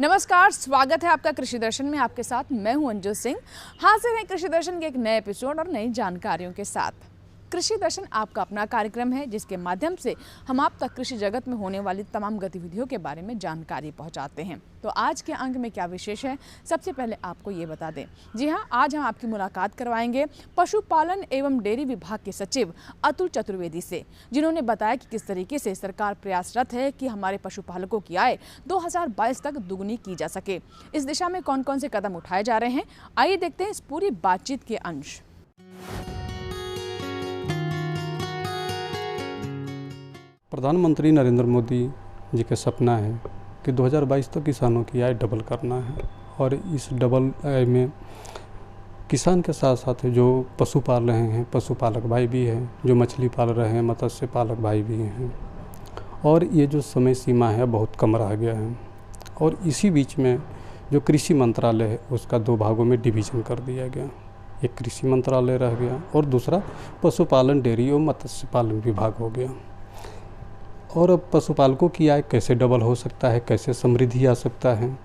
नमस्कार, स्वागत है आपका कृषि दर्शन में। आपके साथ मैं हूं अंजू सिंह। हाजिर हैं कृषि दर्शन के एक नए एपिसोड और नई जानकारियों के साथ। कृषि दर्शन आपका अपना कार्यक्रम है जिसके माध्यम से हम आप तक कृषि जगत में होने वाली तमाम गतिविधियों के बारे में जानकारी पहुंचाते हैं। तो आज के अंक में क्या विशेष है, सबसे पहले आपको ये बता दें। जी हां, आज हम आपकी मुलाकात करवाएंगे पशुपालन एवं डेयरी विभाग के सचिव अतुल चतुर्वेदी से, जिन्होंने बताया कि किस तरीके से सरकार प्रयासरत है कि हमारे पशुपालकों की आय 2022 तक दुगनी की जा सके। इस दिशा में कौन कौन से कदम उठाए जा रहे हैं, आइए देखते हैं इस पूरी बातचीत के अंश। प्रधानमंत्री नरेंद्र मोदी जी का सपना है कि 2022 तक किसानों की आय डबल करना है। और इस डबल आय में किसान के साथ साथ जो पशु पाल रहे हैं, पशुपालक भाई भी हैं, जो मछली पाल रहे हैं, मत्स्य पालक भाई भी हैं। और ये जो समय सीमा है बहुत कम रह गया है। और इसी बीच में जो कृषि मंत्रालय है उसका दो भागों में डिवीज़न कर दिया गया। एक कृषि मंत्रालय रह गया और दूसरा पशुपालन, डेयरी और मत्स्य पालन विभाग हो गया। और अब पशुपालकों की आय कैसे डबल हो सकता है, कैसे समृद्धि आ सकता है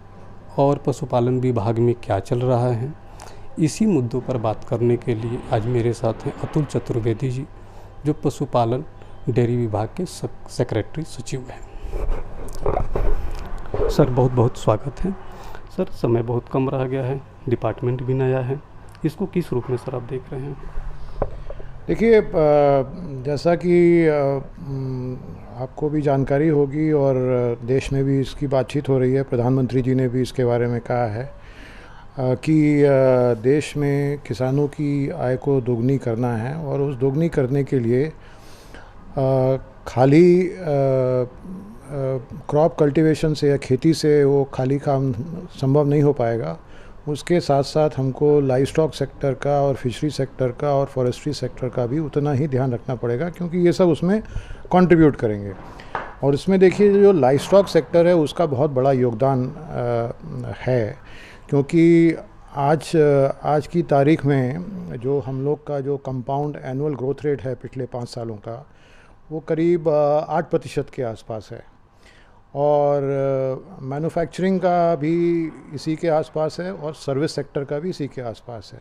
और पशुपालन विभाग में क्या चल रहा है, इसी मुद्दों पर बात करने के लिए आज मेरे साथ हैं अतुल चतुर्वेदी जी, जो पशुपालन डेयरी विभाग के सेक्रेटरी सचिव हैं। सर बहुत बहुत स्वागत है। सर समय बहुत कम रह गया है, डिपार्टमेंट भी नया है, इसको किस रूप में सर आप देख रहे हैं? देखिए, जैसा कि आपको भी जानकारी होगी और देश में भी इसकी बातचीत हो रही है, प्रधानमंत्री जी ने भी इसके बारे में कहा है कि देश में किसानों की आय को दोगुनी करना है। और उस दोगुनी करने के लिए खाली क्रॉप कल्टीवेशन से या खेती से वो खाली काम संभव नहीं हो पाएगा। उसके साथ साथ हमको लाइव स्टॉक सेक्टर का और फिशरी सेक्टर का और फॉरेस्ट्री सेक्टर का भी उतना ही ध्यान रखना पड़ेगा, क्योंकि ये सब उसमें कंट्रीब्यूट करेंगे। और इसमें देखिए, जो लाइव स्टॉक सेक्टर है उसका बहुत बड़ा योगदान है, क्योंकि आज की तारीख में जो हम लोग का जो कंपाउंड एनुअल ग्रोथ रेट है पिछले 5 सालों का, वो करीब 8% के आसपास है। और मैन्युफैक्चरिंग का भी इसी के आसपास है और सर्विस सेक्टर का भी इसी के आसपास है।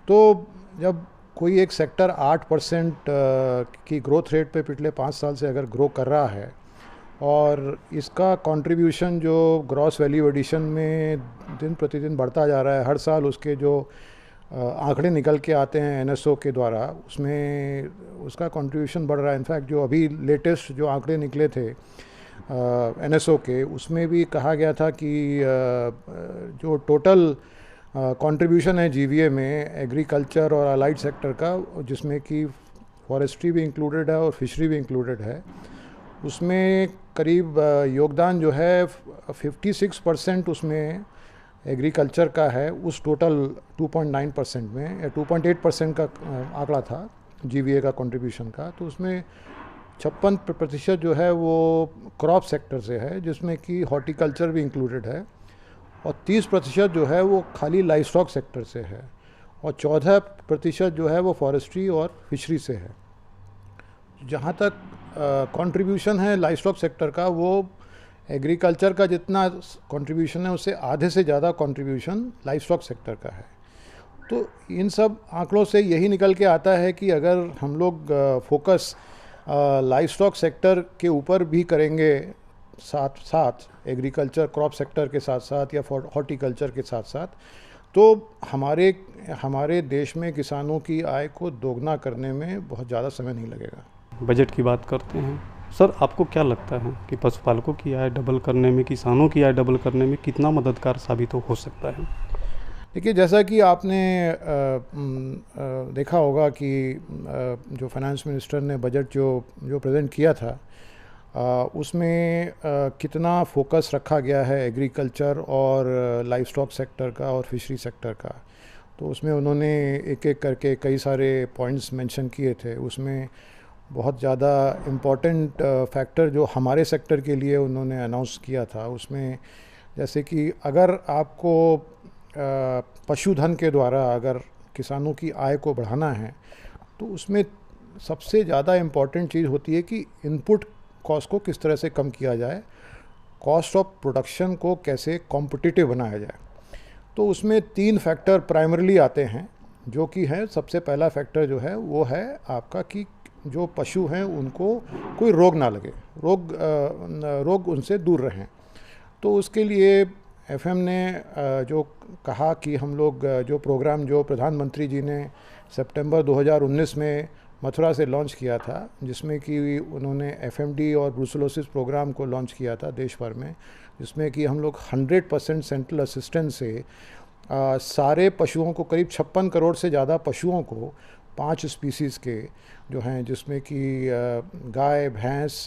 तो जब कोई एक सेक्टर 8% की ग्रोथ रेट पे पिछले 5 साल से अगर ग्रो कर रहा है और इसका कंट्रीब्यूशन जो ग्रॉस वैल्यू एडिशन में दिन प्रतिदिन बढ़ता जा रहा है, हर साल उसके जो आंकड़े निकल के आते हैं एनएसओ के द्वारा, उसमें उसका कंट्रीब्यूशन बढ़ रहा है। इनफैक्ट जो अभी लेटेस्ट जो आंकड़े निकले थे एनएसओ के, उसमें भी कहा गया था कि जो टोटल कंट्रीब्यूशन है जीवीए में एग्रीकल्चर और अलाइड सेक्टर का, जिसमें कि फॉरेस्ट्री भी इंक्लूडेड है और फिशरी भी इंक्लूडेड है, उसमें करीब योगदान जो है 56% उसमें एग्रीकल्चर का है। उस टोटल 2.9% में या 2.8% का आंकड़ा था जीवीए का कंट्रीब्यूशन का। तो उसमें 56% जो है वो क्रॉप सेक्टर से है, जिसमें कि हॉर्टिकल्चर भी इंक्लूडेड है। और 30% जो है वो खाली लाइव स्टॉक सेक्टर से है। और 14% जो है वो फॉरेस्ट्री और फिशरी से है। जहाँ तक कंट्रीब्यूशन है लाइव स्टॉक सेक्टर का, वो एग्रीकल्चर का जितना कंट्रीब्यूशन है उससे आधे से ज़्यादा कंट्रीब्यूशन लाइव स्टॉक सेक्टर का है। तो इन सब आंकड़ों से यही निकल के आता है कि अगर हम लोग फोकस लाइव स्टॉक सेक्टर के ऊपर भी करेंगे, साथ साथ एग्रीकल्चर क्रॉप सेक्टर के साथ साथ या हॉर्टिकल्चर के साथ साथ, तो हमारे देश में किसानों की आय को दोगुना करने में बहुत ज़्यादा समय नहीं लगेगा। बजट की बात करते हैं सर, आपको क्या लगता है कि पशुपालकों की आय डबल करने में, किसानों की आय डबल करने में कितना मददगार साबित हो सकता है? देखिए, जैसा कि आपने देखा होगा कि जो फाइनेंस मिनिस्टर ने बजट जो प्रेजेंट किया था, उसमें कितना फोकस रखा गया है एग्रीकल्चर और लाइव स्टॉक सेक्टर का और फिशरी सेक्टर का। तो उसमें उन्होंने एक एक करके कई सारे पॉइंट्स मेंशन किए थे। उसमें बहुत ज़्यादा इम्पॉर्टेंट फैक्टर जो हमारे सेक्टर के लिए उन्होंने अनाउंस किया था, उसमें जैसे कि अगर आपको पशुधन के द्वारा अगर किसानों की आय को बढ़ाना है, तो उसमें सबसे ज़्यादा इम्पॉर्टेंट चीज़ होती है कि इनपुट कॉस्ट को किस तरह से कम किया जाए। कॉस्ट ऑफ प्रोडक्शन को कैसे कॉम्पिटिटिव बनाया जाए। तो उसमें 3 फैक्टर प्राइमरली आते हैं, जो कि है सबसे पहला फैक्टर जो है वो है आपका कि जो पशु हैं उनको कोई रोग ना लगे, रोग उनसे दूर रहें। तो उसके लिए एफएम ने जो कहा कि हम लोग जो प्रोग्राम जो प्रधानमंत्री जी ने सितंबर 2019 में मथुरा से लॉन्च किया था, जिसमें कि उन्होंने एफएमडी और ब्रूसेलोसिस प्रोग्राम को लॉन्च किया था देश भर में, जिसमें कि हम लोग 100% सेंट्रल असिस्टेंस से सारे पशुओं को, करीब 56 करोड़ से ज़्यादा पशुओं को 5 स्पीसीज़ के जो हैं, जिसमें कि गाय, भैंस,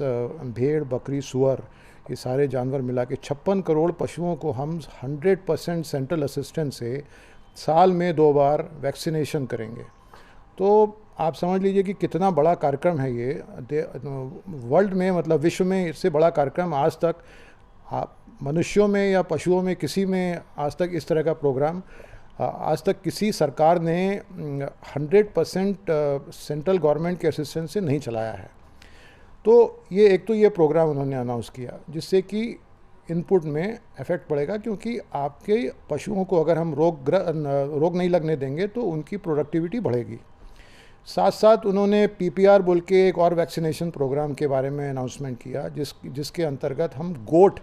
भेड़, बकरी, सुअर, ये सारे जानवर मिला के 56 करोड़ पशुओं को हम 100% सेंट्रल असिस्टेंस से साल में 2 बार वैक्सीनेशन करेंगे। तो आप समझ लीजिए कि कितना बड़ा कार्यक्रम है ये। वर्ल्ड में, मतलब विश्व में इससे बड़ा कार्यक्रम आज तक मनुष्यों में या पशुओं में किसी में आज तक इस तरह का प्रोग्राम आज तक किसी सरकार ने 100% सेंट्रल गवर्नमेंट के असिस्टेंस से नहीं चलाया है। तो ये एक तो ये प्रोग्राम उन्होंने अनाउंस किया, जिससे कि इनपुट में इफ़ेक्ट पड़ेगा, क्योंकि आपके पशुओं को अगर हम रोग नहीं लगने देंगे तो उनकी प्रोडक्टिविटी बढ़ेगी। साथ साथ उन्होंने पीपीआर बोल के एक और वैक्सीनेशन प्रोग्राम के बारे में अनाउंसमेंट किया, जिसके अंतर्गत हम गोट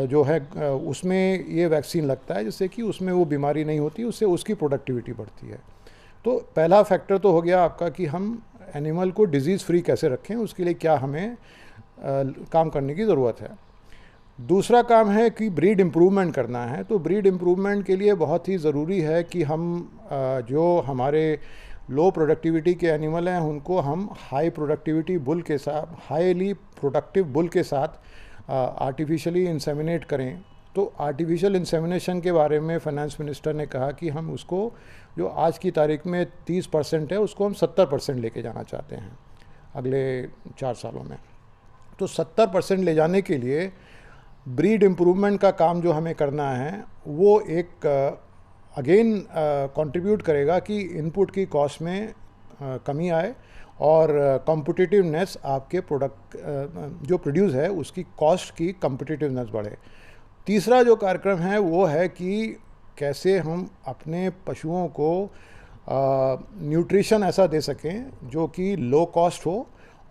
जो है उसमें ये वैक्सीन लगता है, जिससे कि उसमें वो बीमारी नहीं होती, उससे उसकी प्रोडक्टिविटी बढ़ती है। तो पहला फैक्टर तो हो गया आपका कि हम एनिमल को डिजीज़ फ्री कैसे रखें, उसके लिए क्या हमें काम करने की ज़रूरत है। दूसरा काम है कि ब्रीड इम्प्रूवमेंट करना है। तो ब्रीड इम्प्रूवमेंट के लिए बहुत ही ज़रूरी है कि हम जो हमारे लो प्रोडक्टिविटी के एनिमल हैं उनको हम हाई प्रोडक्टिविटी बुल के साथ, हाईली प्रोडक्टिव बुल के साथ आर्टिफिशियली इंसेमिनेट करें। तो आर्टिफिशियल इंसेमिनेशन के बारे में फाइनेंस मिनिस्टर ने कहा कि हम उसको, जो आज की तारीख में 30% है, उसको हम 70% लेके जाना चाहते हैं अगले 4 सालों में। तो 70% ले जाने के लिए ब्रीड इम्प्रूवमेंट का काम जो हमें करना है वो एक अगेन कंट्रीब्यूट करेगा कि इनपुट की कॉस्ट में कमी आए और कॉम्पिटिटिवनेस, आपके प्रोडक्ट जो प्रोड्यूस है उसकी कॉस्ट की कॉम्पिटिटिवनेस बढ़े। तीसरा जो कार्यक्रम है वो है कि कैसे हम अपने पशुओं को न्यूट्रिशन ऐसा दे सकें जो कि लो कॉस्ट हो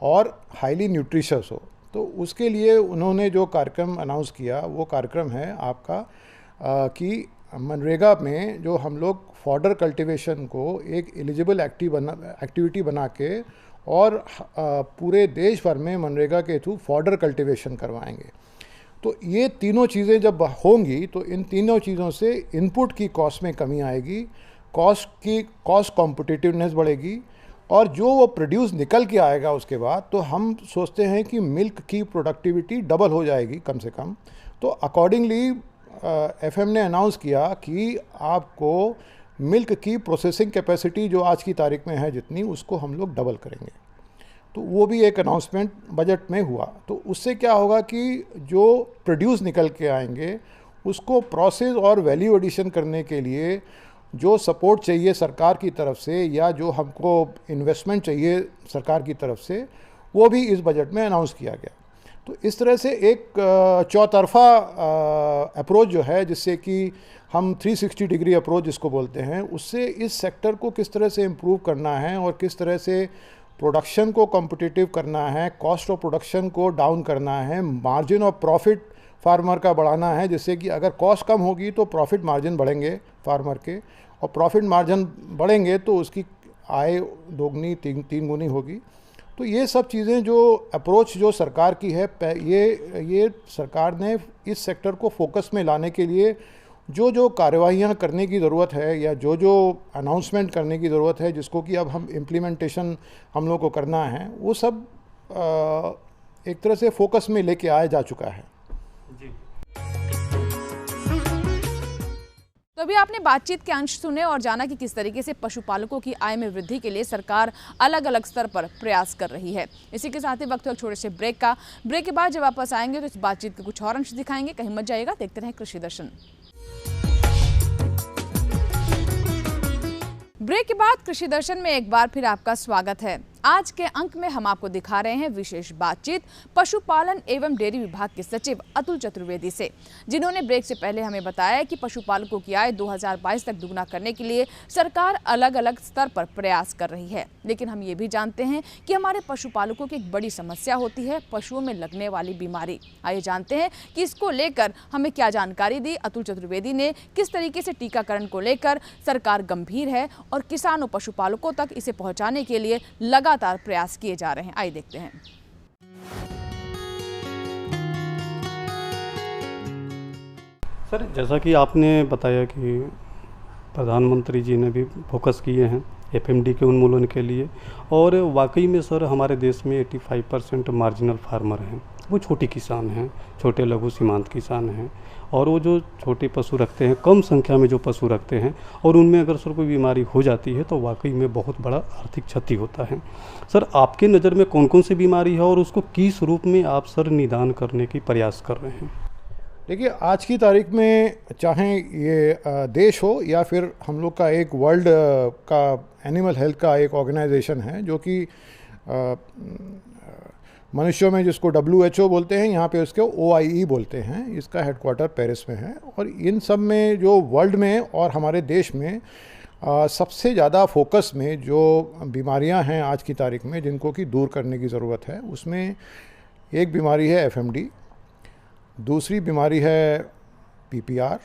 और हाईली न्यूट्रिशियस हो। तो उसके लिए उन्होंने जो कार्यक्रम अनाउंस किया वो कार्यक्रम है आपका कि मनरेगा में जो हम लोग फॉडर कल्टीवेशन को एक एलिजिबल एक्टिविटी बना के और पूरे देश भर में मनरेगा के थ्रू फॉडर कल्टीवेशन करवाएंगे। तो ये तीनों चीज़ें जब होंगी तो इन तीनों चीज़ों से इनपुट की कॉस्ट में कमी आएगी, कॉस्ट कॉम्पिटिटिवनेस बढ़ेगी, और जो वो प्रोड्यूस निकल के आएगा उसके बाद, तो हम सोचते हैं कि मिल्क की प्रोडक्टिविटी डबल हो जाएगी कम से कम। तो अकॉर्डिंगली एफएम ने अनाउंस किया कि आपको मिल्क की प्रोसेसिंग कैपेसिटी जो आज की तारीख में है जितनी, उसको हम लोग डबल करेंगे। तो वो भी एक अनाउंसमेंट बजट में हुआ। तो उससे क्या होगा कि जो प्रोड्यूस निकल के आएंगे उसको प्रोसेस और वैल्यू एडिशन करने के लिए जो सपोर्ट चाहिए सरकार की तरफ से या जो हमको इन्वेस्टमेंट चाहिए सरकार की तरफ से, वो भी इस बजट में अनाउंस किया गया। तो इस तरह से एक चौतरफा अप्रोच जो है, जिससे कि हम 360 डिग्री अप्रोच जिसको बोलते हैं, उससे इस सेक्टर को किस तरह से इम्प्रूव करना है और किस तरह से प्रोडक्शन को कॉम्पिटिटिव करना है, कॉस्ट ऑफ प्रोडक्शन को डाउन करना है, मार्जिन ऑफ प्रॉफिट फार्मर का बढ़ाना है, जिससे कि अगर कॉस्ट कम होगी तो प्रॉफिट मार्जिन बढ़ेंगे फार्मर के, और प्रॉफिट मार्जिन बढ़ेंगे तो उसकी आय दोगुनी तीन गुनी होगी। तो ये सब चीज़ें जो अप्रोच जो सरकार की है, ये सरकार ने इस सेक्टर को फोकस में लाने के लिए जो कार्यवाहियाँ करने की ज़रूरत है या जो अनाउंसमेंट करने की ज़रूरत है, जिसको कि अब हम इम्प्लीमेंटेशन हम लोग को करना है, वो सब एक तरह से फोकस में लेके आया जा चुका है। तो अभी आपने बातचीत के अंश सुने और जाना कि किस तरीके से पशुपालकों की आय में वृद्धि के लिए सरकार अलग अलग स्तर पर प्रयास कर रही है। इसी के साथ ही वक्त है छोटे से ब्रेक का। ब्रेक के बाद जब वापस आएंगे तो इस बातचीत के कुछ और अंश दिखाएंगे, कहीं मत जाइएगा, देखते रहें कृषि दर्शन। ब्रेक के बाद कृषि दर्शन में एक बार फिर आपका स्वागत है। आज के अंक में हम आपको दिखा रहे हैं विशेष बातचीत पशुपालन एवं डेयरी विभाग के सचिव अतुल चतुर्वेदी से, जिन्होंने ब्रेक से पहले हमें बताया कि पशुपालकों की आय 2022 तक दुगना करने के लिए सरकार अलग अलग स्तर पर प्रयास कर रही है। लेकिन हम ये भी जानते हैं कि हमारे पशुपालकों की एक बड़ी समस्या होती है पशुओं में लगने वाली बीमारी। आइए जानते हैं कि इसको लेकर हमें क्या जानकारी दी अतुल चतुर्वेदी ने, किस तरीके से टीकाकरण को लेकर सरकार गंभीर है और किसानों पशुपालकों तक इसे पहुंचाने के लिए लगातार प्रयास किए जा रहे हैं। आइए देखते हैं। सर, जैसा कि आपने बताया कि प्रधानमंत्री जी ने भी फोकस किए हैं एफएमडी के उन्मूलन के लिए, और वाकई में सर हमारे देश में 85% मार्जिनल फार्मर हैं, वो छोटे किसान हैं, छोटे लघु सीमांत किसान हैं, और वो जो छोटे पशु रखते हैं, कम संख्या में जो पशु रखते हैं, और उनमें अगर सर कोई बीमारी हो जाती है तो वाकई में बहुत बड़ा आर्थिक क्षति होता है। सर, आपके नज़र में कौन कौन सी बीमारी है और उसको किस रूप में आप सर निदान करने की प्रयास कर रहे हैं? देखिए, आज की तारीख में चाहे ये देश हो या फिर हम लोग का एक वर्ल्ड का एनिमल हेल्थ का एक ऑर्गेनाइजेशन है जो कि मनुष्यों में जिसको WHO बोलते हैं, यहाँ पे उसको OIE बोलते हैं, इसका हेडक्वार्टर पेरिस में है। और इन सब में जो वर्ल्ड में और हमारे देश में सबसे ज़्यादा फोकस में जो बीमारियाँ हैं आज की तारीख में जिनको कि दूर करने की ज़रूरत है, उसमें एक बीमारी है FMD, दूसरी बीमारी है PPR,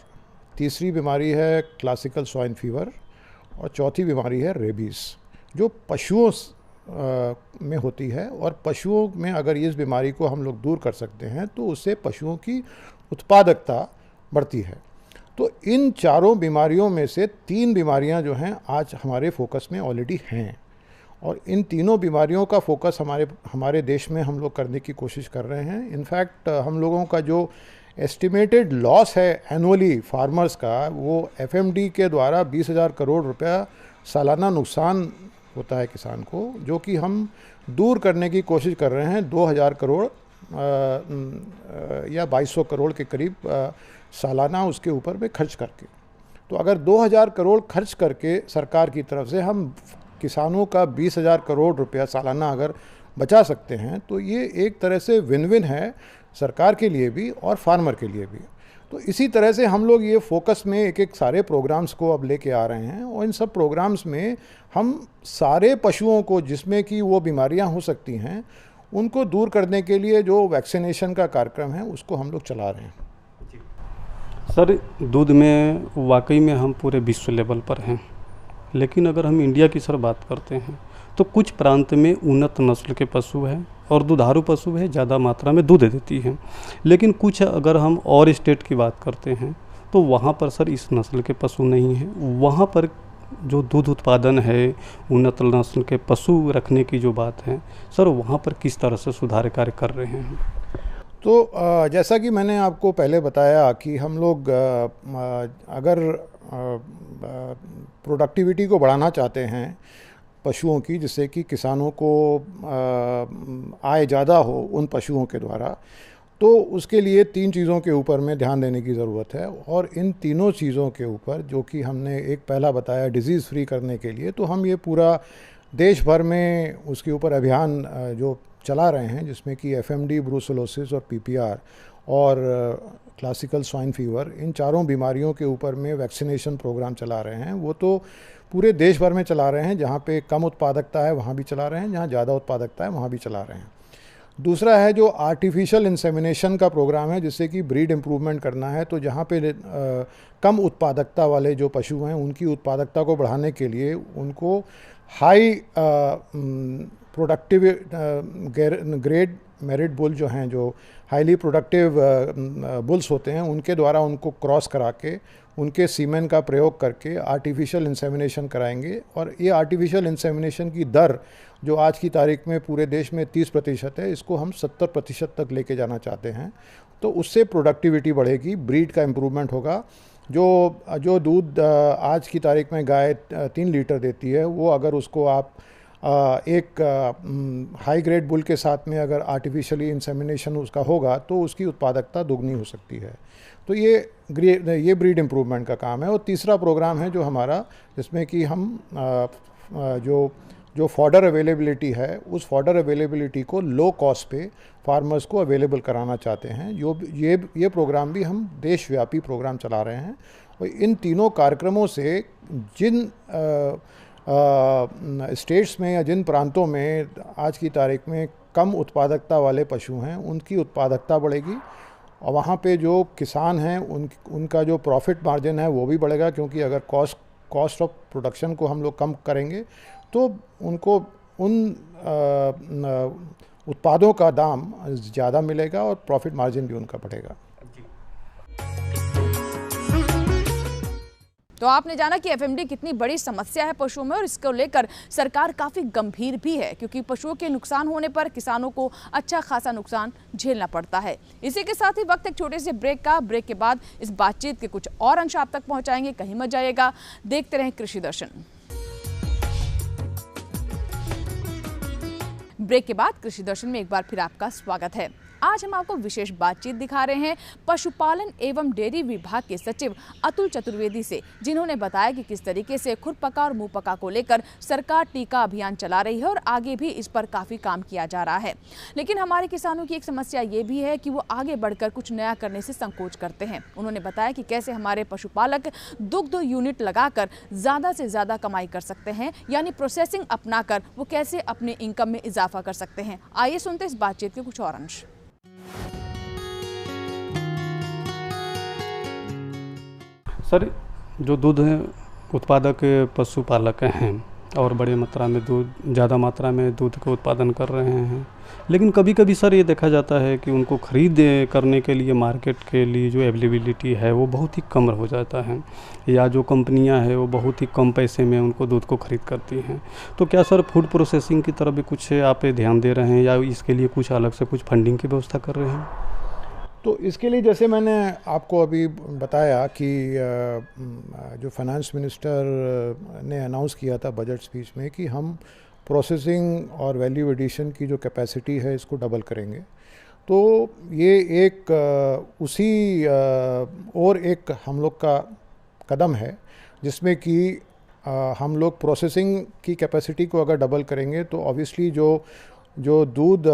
तीसरी बीमारी है क्लासिकल स्वाइन फीवर और चौथी बीमारी है रेबीज़, जो पशुओं में होती है। और पशुओं में अगर इस बीमारी को हम लोग दूर कर सकते हैं तो उससे पशुओं की उत्पादकता बढ़ती है। तो इन चारों बीमारियों में से 3 बीमारियां जो हैं आज हमारे फोकस में ऑलरेडी हैं, और इन तीनों बीमारियों का फोकस हमारे देश में हम लोग करने की कोशिश कर रहे हैं। इनफैक्ट हम लोगों का जो एस्टिमेटेड लॉस है एनुअली फार्मर्स का, वो FMD के द्वारा 20,000 करोड़ रुपया सालाना नुकसान होता है किसान को, जो कि हम दूर करने की कोशिश कर रहे हैं 2,000 करोड़ या 2,200 करोड़ के करीब सालाना उसके ऊपर में खर्च करके। तो अगर 2,000 करोड़ खर्च करके सरकार की तरफ से हम किसानों का 20,000 करोड़ रुपया सालाना अगर बचा सकते हैं तो ये एक तरह से विन विन है सरकार के लिए भी और फार्मर के लिए भी। तो इसी तरह से हम लोग ये फोकस में एक सारे प्रोग्राम्स को अब लेके आ रहे हैं, और इन सब प्रोग्राम्स में हम सारे पशुओं को जिसमें कि वो बीमारियां हो सकती हैं उनको दूर करने के लिए जो वैक्सीनेशन का कार्यक्रम है उसको हम लोग चला रहे हैं। सर, दूध में वाकई में हम पूरे विश्व लेवल पर हैं, लेकिन अगर हम इंडिया की सर बात करते हैं तो कुछ प्रांत में उन्नत नस्ल के पशु हैं और दुधारू पशु है, ज़्यादा मात्रा में दूध देती हैं। लेकिन कुछ अगर हम और स्टेट की बात करते हैं तो वहाँ पर सर इस नस्ल के पशु नहीं हैं। वहाँ पर जो दूध उत्पादन है, उन्नत नस्ल के पशु रखने की जो बात है सर, वहाँ पर किस तरह से सुधार कार्य कर रहे हैं? तो जैसा कि मैंने आपको पहले बताया कि हम लोग अगर प्रोडक्टिविटी को बढ़ाना चाहते हैं पशुओं की, जिससे कि किसानों को आय ज़्यादा हो उन पशुओं के द्वारा, तो उसके लिए 3 चीज़ों के ऊपर में ध्यान देने की ज़रूरत है। और इन तीनों चीज़ों के ऊपर जो कि हमने एक पहला बताया डिजीज़ फ्री करने के लिए, तो हम ये पूरा देश भर में उसके ऊपर अभियान जो चला रहे हैं, जिसमें कि FMD, ब्रूसेलोसिस और PPR और क्लासिकल स्वाइन फीवर, इन चारों बीमारियों के ऊपर में वैक्सीनेशन प्रोग्राम चला रहे हैं। वो तो पूरे देश भर में चला रहे हैं, जहाँ पे कम उत्पादकता है वहाँ भी चला रहे हैं, जहाँ ज़्यादा उत्पादकता है वहाँ भी चला रहे हैं। दूसरा है जो आर्टिफिशियल इंसेमिनेशन का प्रोग्राम है, जिससे कि ब्रीड इम्प्रूवमेंट करना है। तो जहाँ पे कम उत्पादकता वाले जो पशु हैं उनकी उत्पादकता को बढ़ाने के लिए उनको high productive grade merit bull जो हैं, जो हाईली प्रोडक्टिव बुल्स होते हैं, उनके द्वारा उनको क्रॉस करा के उनके सीमेन का प्रयोग करके आर्टिफिशियल इंसेमिनेशन कराएंगे। और ये आर्टिफिशियल इंसेमिनेशन की दर जो आज की तारीख में पूरे देश में 30% है, इसको हम 70% तक लेके जाना चाहते हैं। तो उससे प्रोडक्टिविटी बढ़ेगी, ब्रीड का इम्प्रूवमेंट होगा। जो दूध आज की तारीख में गाय 3 लीटर देती है, वो अगर उसको आप एक हाई ग्रेड बुल के साथ में अगर आर्टिफिशियली इंसेमिनेशन उसका होगा तो उसकी उत्पादकता दोगुनी हो सकती है। तो ये ब्रीड इम्प्रूवमेंट का काम है। और तीसरा प्रोग्राम है जो हमारा, जिसमें कि हम जो जो फॉडर अवेलेबिलिटी है, उस फॉडर अवेलेबिलिटी को लो कॉस्ट पे फार्मर्स को अवेलेबल कराना चाहते हैं। ये प्रोग्राम भी हम देशव्यापी प्रोग्राम चला रहे हैं और इन तीनों कार्यक्रमों से जिन स्टेट्स में या जिन प्रांतों में आज की तारीख में कम उत्पादकता वाले पशु हैं, उनकी उत्पादकता बढ़ेगी और वहाँ पे जो किसान हैं उनका जो प्रॉफिट मार्जिन है वो भी बढ़ेगा, क्योंकि अगर कॉस्ट ऑफ प्रोडक्शन को हम लोग कम करेंगे तो उनको उन उत्पादों का दाम ज़्यादा मिलेगा और प्रॉफिट मार्जिन भी उनका बढ़ेगा। तो आपने जाना कि एफएमडी कितनी बड़ी समस्या है पशुओं में और इसको लेकर सरकार काफ़ी गंभीर भी है, क्योंकि पशुओं के नुकसान होने पर किसानों को अच्छा खासा नुकसान झेलना पड़ता है। इसी के साथ ही वक्त एक छोटे से ब्रेक के बाद इस बातचीत के कुछ और अंश आप तक पहुंचाएंगे। कहीं मत जाइएगा, देखते रहें कृषि दर्शन। ब्रेक के बाद कृषि दर्शन में एक बार फिर आपका स्वागत है। आज हम आपको विशेष बातचीत दिखा रहे हैं पशुपालन एवं डेयरी विभाग के सचिव अतुल चतुर्वेदी से, जिन्होंने बताया कि किस तरीके से खुरपका और मुंहपका को लेकर सरकार टीका अभियान चला रही है और आगे भी इस पर काफ़ी काम किया जा रहा है। लेकिन हमारे किसानों की एक समस्या ये भी है कि वो आगे बढ़कर कुछ नया करने से संकोच करते हैं। उन्होंने बताया कि कैसे हमारे पशुपालक दुग्ध यूनिट लगाकर ज़्यादा से ज़्यादा कमाई कर सकते हैं, यानी प्रोसेसिंग अपनाकर वो कैसे अपने इनकम में इजाफा कर सकते हैं। आइए सुनते इस बातचीत के कुछ और अंश। सर, जो दूध उत्पादक पशुपालक हैं और बड़े मात्रा में ज़्यादा मात्रा में दूध का उत्पादन कर रहे हैं, लेकिन कभी कभी सर ये देखा जाता है कि उनको खरीद करने के लिए मार्केट के लिए जो अवेलेबिलिटी है वो बहुत ही कम हो जाता है, या जो कंपनियां हैं वो बहुत ही कम पैसे में उनको दूध को खरीद करती हैं। तो क्या सर फूड प्रोसेसिंग की तरफ भी कुछ आप ध्यान दे रहे हैं या इसके लिए कुछ अलग से कुछ फंडिंग की व्यवस्था कर रहे हैं? तो इसके लिए जैसे मैंने आपको अभी बताया कि जो फाइनेंस मिनिस्टर ने अनाउंस किया था बजट स्पीच में कि हम प्रोसेसिंग और वैल्यू एडिशन की जो कैपेसिटी है इसको डबल करेंगे। तो ये एक उसी और एक हम लोग का कदम है जिसमें कि हम लोग प्रोसेसिंग की कैपेसिटी को अगर डबल करेंगे तो ऑब्वियसली जो दूध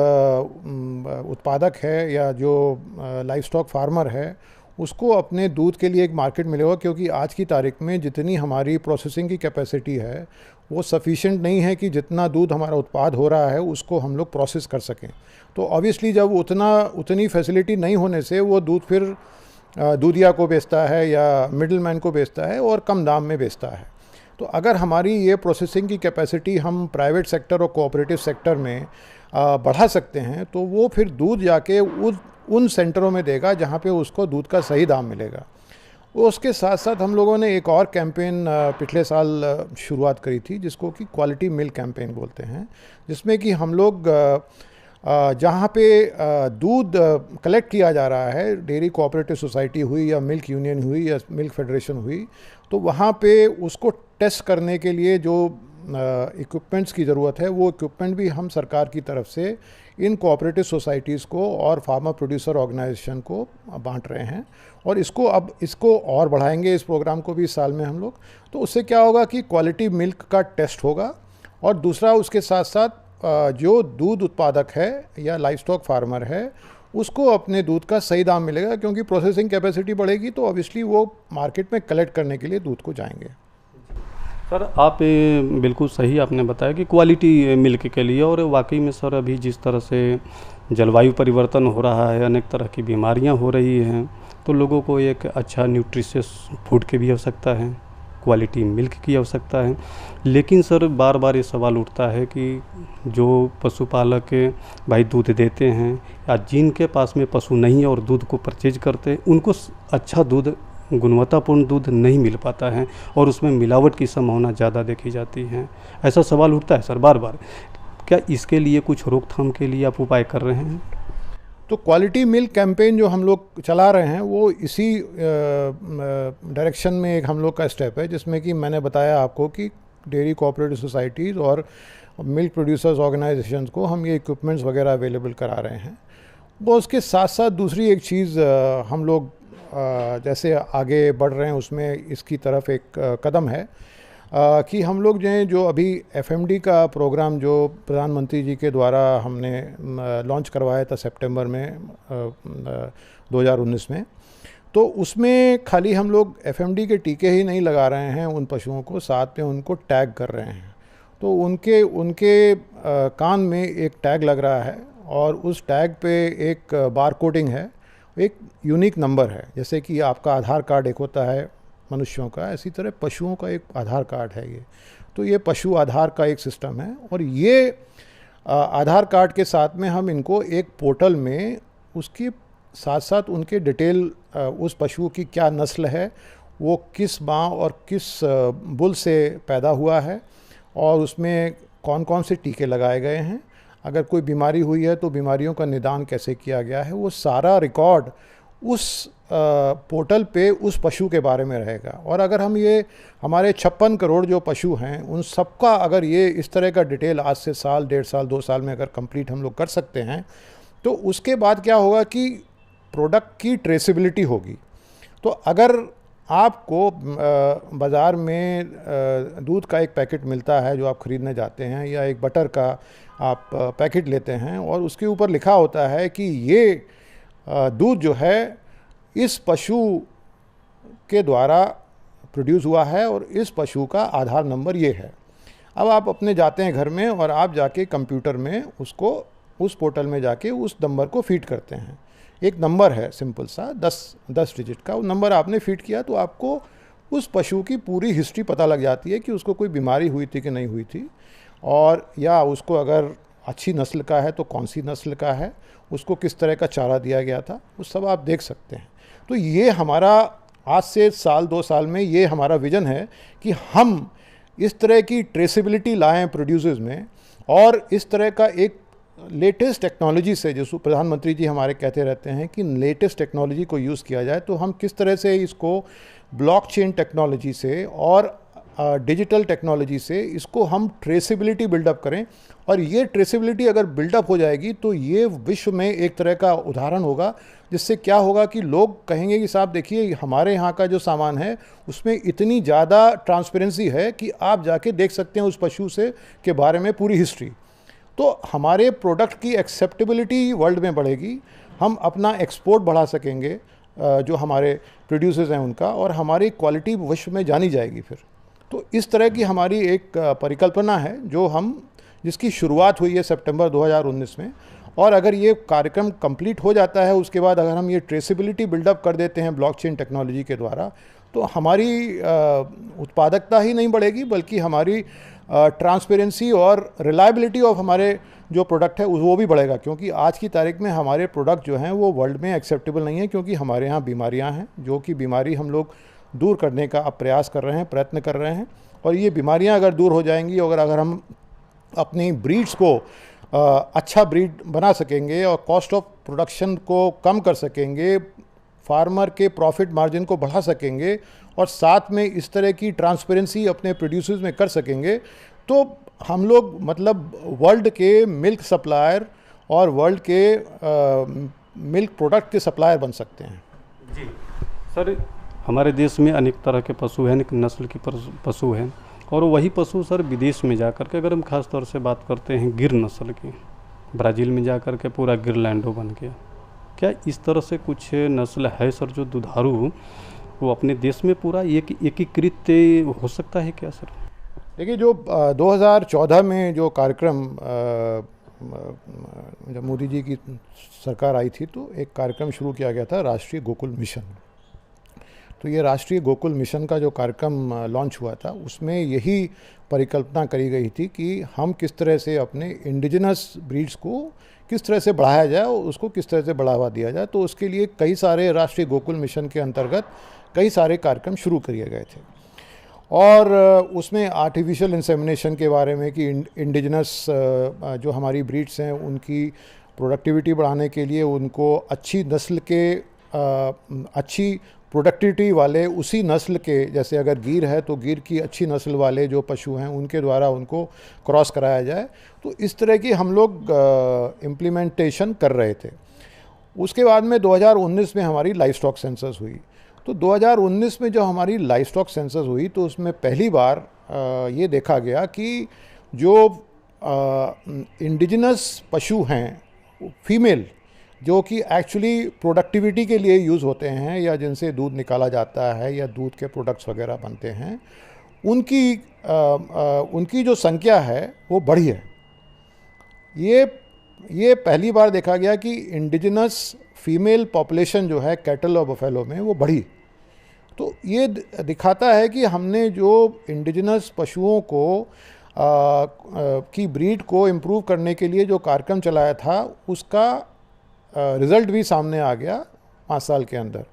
उत्पादक है या जो लाइव स्टॉक फार्मर है उसको अपने दूध के लिए एक मार्केट मिलेगा, क्योंकि आज की तारीख में जितनी हमारी प्रोसेसिंग की कैपेसिटी है वो सफिशिएंट नहीं है कि जितना दूध हमारा उत्पाद हो रहा है उसको हम लोग प्रोसेस कर सकें। तो ऑब्वियसली जब उतनी फैसिलिटी नहीं होने से वो दूध फिर दूधिया को बेचता है या मिडलमैन को बेचता है और कम दाम में बेचता है। तो अगर हमारी ये प्रोसेसिंग की कैपेसिटी हम प्राइवेट सेक्टर और कोऑपरेटिव सेक्टर में बढ़ा सकते हैं तो वो फिर दूध जाके उन सेंटरों में देगा जहाँ पे उसको दूध का सही दाम मिलेगा। उसके साथ साथ हम लोगों ने एक और कैंपेन पिछले साल शुरुआत करी थी जिसको कि क्वालिटी मिल्क कैंपेन बोलते हैं, जिसमें कि हम लोग जहाँ पे दूध कलेक्ट किया जा रहा है, डेयरी कोऑपरेटिव सोसाइटी हुई या मिल्क यूनियन हुई या मिल्क फेडरेशन हुई, तो वहाँ पे उसको टेस्ट करने के लिए जो इक्विपमेंट्स की ज़रूरत है वो इक्विपमेंट भी हम सरकार की तरफ से इन कोऑपरेटिव सोसाइटीज़ को और फार्मर प्रोड्यूसर ऑर्गेनाइजेशन को बांट रहे हैं और इसको और बढ़ाएंगे इस प्रोग्राम को भी इस साल में हम लोग। तो उससे क्या होगा कि क्वालिटी मिल्क का टेस्ट होगा और दूसरा उसके साथ साथ जो दूध उत्पादक है या लाइव स्टॉक फार्मर है उसको अपने दूध का सही दाम मिलेगा, क्योंकि प्रोसेसिंग कैपेसिटी बढ़ेगी तो ऑब्वियसली वो मार्केट में कलेक्ट करने के लिए दूध को जाएंगे। सर आप बिल्कुल सही आपने बताया कि क्वालिटी मिल्क के लिए, और वाकई में सर अभी जिस तरह से जलवायु परिवर्तन हो रहा है, अनेक तरह की बीमारियां हो रही हैं, तो लोगों को एक अच्छा न्यूट्रिशियस फूड की भी आवश्यकता है, क्वालिटी मिल्क की आवश्यकता है। लेकिन सर बार बार ये सवाल उठता है कि जो पशुपालक भाई दूध देते हैं या जिनके पास में पशु नहीं है और दूध को परचेज करते हैं, उनको अच्छा दूध, गुणवत्तापूर्ण दूध नहीं मिल पाता है और उसमें मिलावट की संभावना ज़्यादा देखी जाती है। ऐसा सवाल उठता है सर बार बार। क्या इसके लिए कुछ रोकथाम के लिए आप उपाय कर रहे हैं? तो क्वालिटी मिल्क कैंपेन जो हम लोग चला रहे हैं वो इसी डायरेक्शन में एक हम लोग का स्टेप है, जिसमें कि मैंने बताया आपको कि डेयरी कोऑपरेटिव सोसाइटीज़ और मिल्क प्रोड्यूसर्स ऑर्गेनाइजेशंस को हम ये इक्विपमेंट्स वगैरह अवेलेबल करा रहे हैं। वो उसके साथ साथ दूसरी एक चीज़ हम लोग जैसे आगे बढ़ रहे हैं उसमें इसकी तरफ एक कदम है कि हम लोग जो अभी FMD का प्रोग्राम जो प्रधानमंत्री जी के द्वारा हमने लॉन्च करवाया था सितंबर में 2019 में, तो उसमें खाली हम लोग FMD के टीके ही नहीं लगा रहे हैं उन पशुओं को, साथ में उनको टैग कर रहे हैं। तो उनके कान में एक टैग लग रहा है और उस टैग पे एक बार कोडिंग है, एक यूनिक नंबर है। जैसे कि आपका आधार कार्ड एक होता है मनुष्यों का, इसी तरह पशुओं का एक आधार कार्ड है ये। तो ये पशु आधार का एक सिस्टम है और ये आधार कार्ड के साथ में हम इनको एक पोर्टल में उसके साथ साथ उनके डिटेल, उस पशु की क्या नस्ल है, वो किस माँ और किस बुल से पैदा हुआ है और उसमें कौन कौन से टीके लगाए गए हैं, अगर कोई बीमारी हुई है तो बीमारियों का निदान कैसे किया गया है, वो सारा रिकॉर्ड उस पोर्टल पे उस पशु के बारे में रहेगा। और अगर हम ये हमारे 56 करोड़ जो पशु हैं उन सबका अगर ये इस तरह का डिटेल आज से साल, 1.5 साल, 2 साल में अगर कंप्लीट हम लोग कर सकते हैं, तो उसके बाद क्या होगा कि प्रोडक्ट की ट्रेसिबिलिटी होगी। तो अगर आपको बाज़ार में दूध का एक पैकेट मिलता है जो आप ख़रीदने जाते हैं, या एक बटर का आप पैकेट लेते हैं और उसके ऊपर लिखा होता है कि ये दूध जो है इस पशु के द्वारा प्रोड्यूस हुआ है और इस पशु का आधार नंबर ये है। अब आप अपने जाते हैं घर में और आप जाके कंप्यूटर में उसको, उस पोर्टल में जाके उस नंबर को फीड करते हैं। एक नंबर है सिंपल सा 10 डिजिट का, वो नंबर आपने फीड किया तो आपको उस पशु की पूरी हिस्ट्री पता लग जाती है कि उसको कोई बीमारी हुई थी कि नहीं हुई थी, और या उसको अगर अच्छी नस्ल का है तो कौन सी नस्ल का है, उसको किस तरह का चारा दिया गया था, वो सब आप देख सकते हैं। तो ये हमारा आज से साल 2 साल में ये हमारा विज़न है कि हम इस तरह की ट्रेसिबिलिटी लाएं प्रोड्यूसर्स में, और इस तरह का एक लेटेस्ट टेक्नोलॉजी से, जैसे प्रधानमंत्री जी हमारे कहते रहते हैं कि लेटेस्ट टेक्नोलॉजी को यूज़ किया जाए, तो हम किस तरह से इसको ब्लॉकचेन टेक्नोलॉजी से और डिजिटल टेक्नोलॉजी से इसको हम ट्रेसिबिलिटी बिल्डअप करें। और ये ट्रेसिबिलिटी अगर बिल्डअप हो जाएगी तो ये विश्व में एक तरह का उदाहरण होगा, जिससे क्या होगा कि लोग कहेंगे कि साहब देखिए हमारे यहाँ का जो सामान है उसमें इतनी ज़्यादा ट्रांसपेरेंसी है कि आप जाके देख सकते हैं उस पशु से के बारे में पूरी हिस्ट्री। तो हमारे प्रोडक्ट की एक्सेप्टेबिलिटी वर्ल्ड में बढ़ेगी, हम अपना एक्सपोर्ट बढ़ा सकेंगे जो हमारे प्रोड्यूसर्स हैं उनका, और हमारी क्वालिटी विश्व में जानी जाएगी फिर। तो इस तरह की हमारी एक परिकल्पना है जो जिसकी शुरुआत हुई है सितंबर 2019 में। और अगर ये कार्यक्रम कंप्लीट हो जाता है, उसके बाद अगर हम ये ट्रेसिबिलिटी बिल्डअप कर देते हैं ब्लॉकचेन टेक्नोलॉजी के द्वारा, तो हमारी उत्पादकता ही नहीं बढ़ेगी बल्कि हमारी ट्रांसपेरेंसी और रिलायबिलिटी ऑफ हमारे जो प्रोडक्ट है वो भी बढ़ेगा। क्योंकि आज की तारीख में हमारे प्रोडक्ट जो हैं वो वर्ल्ड में एक्सेप्टेबल नहीं है, क्योंकि हमारे यहाँ बीमारियाँ हैं जो कि बीमारी हम लोग दूर करने का अब प्रयास कर रहे हैं, प्रयत्न कर रहे हैं। और ये बीमारियां अगर दूर हो जाएंगी, अगर हम अपनी ब्रीड्स को अच्छा ब्रीड बना सकेंगे और कॉस्ट ऑफ प्रोडक्शन को कम कर सकेंगे, फार्मर के प्रॉफिट मार्जिन को बढ़ा सकेंगे, और साथ में इस तरह की ट्रांसपेरेंसी अपने प्रोड्यूसर्स में कर सकेंगे, तो हम लोग मतलब वर्ल्ड के मिल्क सप्लायर और वर्ल्ड के मिल्क प्रोडक्ट के सप्लायर बन सकते हैं। जी सर, हमारे देश में अनेक तरह के पशु हैं, अनेक नस्ल के पशु हैं, और वही पशु सर विदेश में जाकर के, अगर हम खास तौर से बात करते हैं गिर नस्ल की, ब्राज़ील में जाकर के पूरा गिरलैंडो बन गया, क्या इस तरह से कुछ नस्ल है सर जो दुधारू वो अपने देश में पूरा एकीकृत हो सकता है क्या सर? देखिए, जो 2014 में जो कार्यक्रम जब मोदी जी की सरकार आई थी, तो एक कार्यक्रम शुरू किया गया था, राष्ट्रीय गोकुल मिशन। तो ये राष्ट्रीय गोकुल मिशन का जो कार्यक्रम लॉन्च हुआ था, उसमें यही परिकल्पना करी गई थी कि हम किस तरह से अपने इंडिजिनस ब्रीड्स को किस तरह से बढ़ाया जाए और उसको किस तरह से बढ़ावा दिया जाए। तो उसके लिए कई सारे राष्ट्रीय गोकुल मिशन के अंतर्गत कई सारे कार्यक्रम शुरू किए गए थे, और उसमें आर्टिफिशियल इंसेमिनेशन के बारे में कि इंडिजिनस जो हमारी ब्रीड्स हैं उनकी प्रोडक्टिविटी बढ़ाने के लिए उनको अच्छी नस्ल के अच्छी प्रोडक्टिविटी वाले उसी नस्ल के, जैसे अगर गिर है तो गिर की अच्छी नस्ल वाले जो पशु हैं उनके द्वारा उनको क्रॉस कराया जाए। तो इस तरह की हम लोग इम्प्लीमेंटेशन कर रहे थे। उसके बाद में 2019 में हमारी लाइफ स्टॉक सेंसस हुई। तो 2019 में जो हमारी लाइफ स्टॉक सेंसस हुई तो उसमें पहली बार ये देखा गया कि जो इंडिजिनस पशु हैं फीमेल, जो कि एक्चुअली प्रोडक्टिविटी के लिए यूज़ होते हैं या जिनसे दूध निकाला जाता है या दूध के प्रोडक्ट्स वगैरह बनते हैं, उनकी जो संख्या है वो बढ़ी है। ये पहली बार देखा गया कि इंडिजिनस फीमेल पॉपुलेशन जो है कैटल और बफेलो में वो बढ़ी। तो ये दिखाता है कि हमने जो इंडिजिनस पशुओं को की ब्रीड को इम्प्रूव करने के लिए जो कार्यक्रम चलाया था उसका रिज़ल्ट भी सामने आ गया 5 साल के अंदर।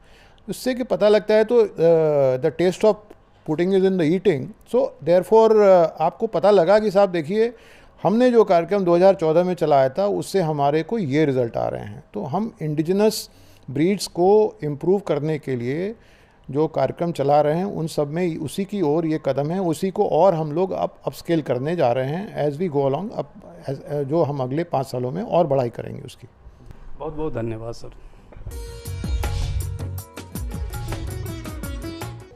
उससे कि पता लगता है तो the test of pudding is in the eating. So therefore आपको पता लगा कि साहब देखिए, हमने जो कार्यक्रम 2014 में चलाया था उससे हमारे को ये रिज़ल्ट आ रहे हैं। तो हम इंडिजिनस ब्रीड्स को इम्प्रूव करने के लिए जो कार्यक्रम चला रहे हैं उन सब में उसी की ओर ये कदम है, उसी को और हम लोग अब अपस्केल करने जा रहे हैं एज वी गो अलॉन्ग। अब जो हम अगले 5 सालों में और बढ़ाई करेंगे उसकी। बहुत बहुत धन्यवाद सर।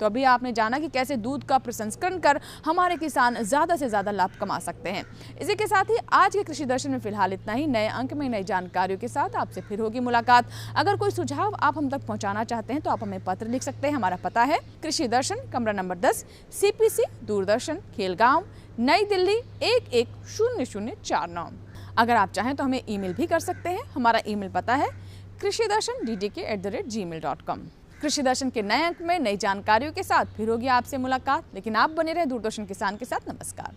तो अभी आपने जाना कि कैसे दूध का प्रसंस्करण कर हमारे किसान ज़्यादा से ज़्यादा लाभ कमा सकते हैं। इसी के साथ ही आज के कृषि दर्शन में फिलहाल इतना ही। नए अंक में नई जानकारियों के साथ आपसे फिर होगी मुलाकात। अगर कोई सुझाव आप हम तक पहुंचाना चाहते हैं तो आप हमें पत्र लिख सकते हैं। हमारा पता है कृषि दर्शन, कमरा नंबर 10, CPC, दूरदर्शन, खेलगांव, नई दिल्ली 110049। अगर आप चाहें तो हमें ईमेल भी कर सकते हैं। हमारा ईमेल पता है krishidarshan@gmail.com। कृषि दर्शन के नए अंक में नई जानकारियों के साथ फिर होगी आपसे मुलाकात। लेकिन आप बने रहे दूरदर्शन किसान के साथ। नमस्कार।